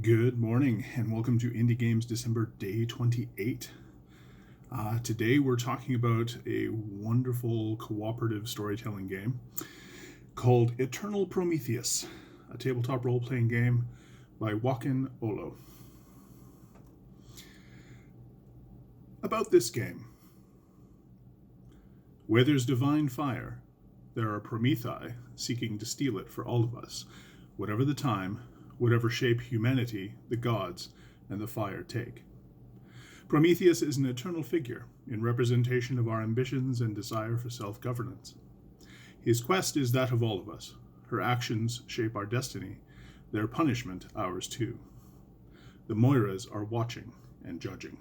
Good morning and welcome to Indie Games December Day 28. Today we're talking about a wonderful cooperative storytelling game called Eternal Prometheus, a tabletop role-playing game by Joaquin Olo. About this game. Where there's divine fire, there are Promethi seeking to steal it for all of us, whatever the time, whatever shape humanity, the gods, and the fire take. Prometheus is an eternal figure in representation of our ambitions and desire for self-governance. His quest is that of all of us. Her actions shape our destiny, their punishment ours too. The Moiras are watching and judging.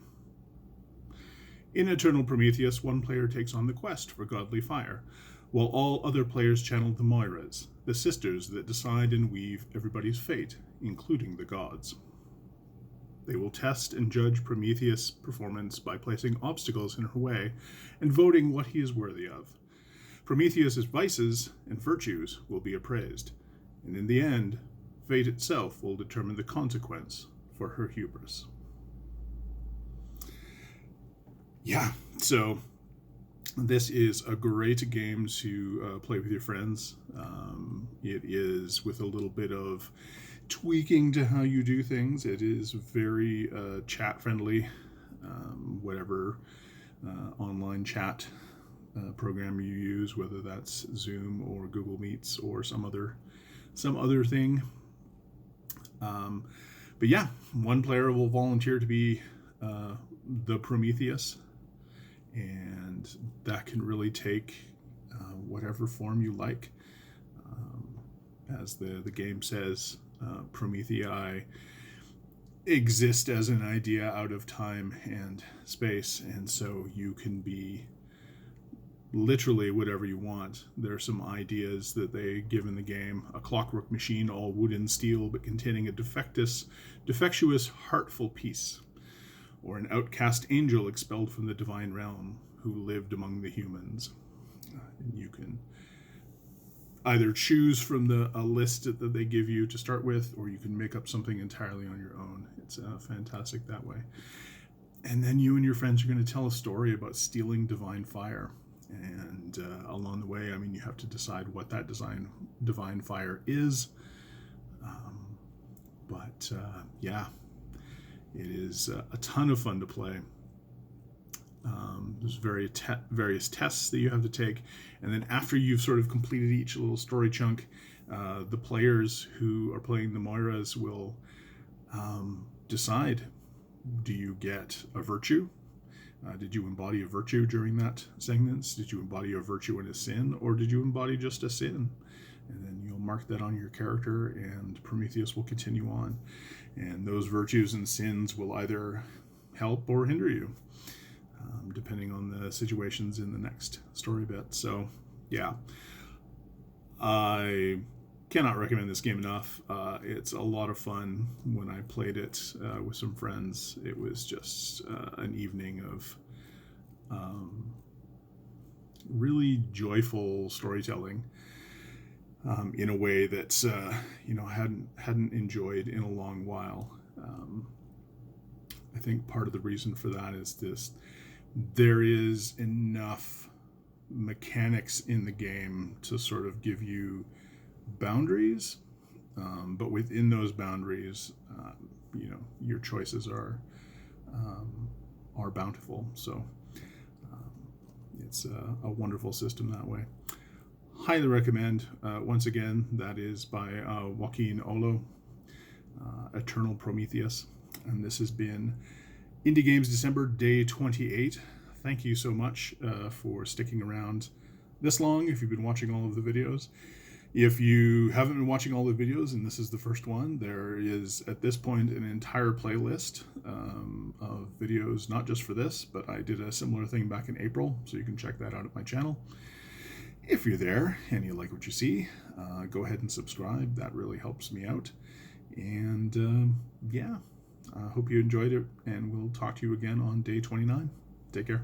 In Eternal Prometheus, one player takes on the quest for godly fire, while all other players channel the Moiras, the sisters that decide and weave everybody's fate, including the gods. They will test and judge Prometheus' performance by placing obstacles in her way and voting what he is worthy of. Prometheus' vices and virtues will be appraised, and in the end, fate itself will determine the consequence for her hubris. Yeah, so this is a great game to play with your friends. It is with a little bit of tweaking to how you do things. It is very chat friendly. Whatever online chat program you use, whether that's Zoom or Google Meets or some other thing. But yeah, one player will volunteer to be the Prometheus. And that can really take whatever form you like. As the game says, Promethei exist as an idea out of time and space, and so you can be literally whatever you want. There are some ideas that they give in the game. A clockwork machine, all wood and steel, but containing a defectuous, heartful piece. Or an outcast angel expelled from the divine realm who lived among the humans. And you can either choose from a list that they give you to start with, or you can make up something entirely on your own. It's fantastic that way. And then you and your friends are going to tell a story about stealing divine fire. And along the way, you have to decide what that divine fire is. Yeah. It is a ton of fun to play. There's various tests that you have to take, and then after you've sort of completed each little story chunk, the players who are playing the Moiras will decide, do you get a virtue? Did you embody a virtue during that segment? Did you embody a virtue and a sin, or did you embody just a sin? And then you'll mark that on your character, and Prometheus will continue on. And those virtues and sins will either help or hinder you, depending on the situations in the next story bit. So, yeah. I cannot recommend this game enough. It's a lot of fun. When I played it with some friends, it was just an evening of really joyful storytelling. In a way that hadn't enjoyed in a long while. I think part of the reason for that is there is enough mechanics in the game to sort of give you boundaries, but within those boundaries, your choices are bountiful. So it's a wonderful system that way. Highly recommend. Once again, that is by Joaquin Olo, Eternal Prometheus. And this has been Indie Games December Day 28. Thank you so much for sticking around this long if you've been watching all of the videos. If you haven't been watching all the videos and this is the first one, there is at this point an entire playlist of videos, not just for this, but I did a similar thing back in April, so you can check that out at my channel. If you're there and you like what you see, go ahead and subscribe. That really helps me out. And yeah, I hope you enjoyed it, and we'll talk to you again on day 29. Take care.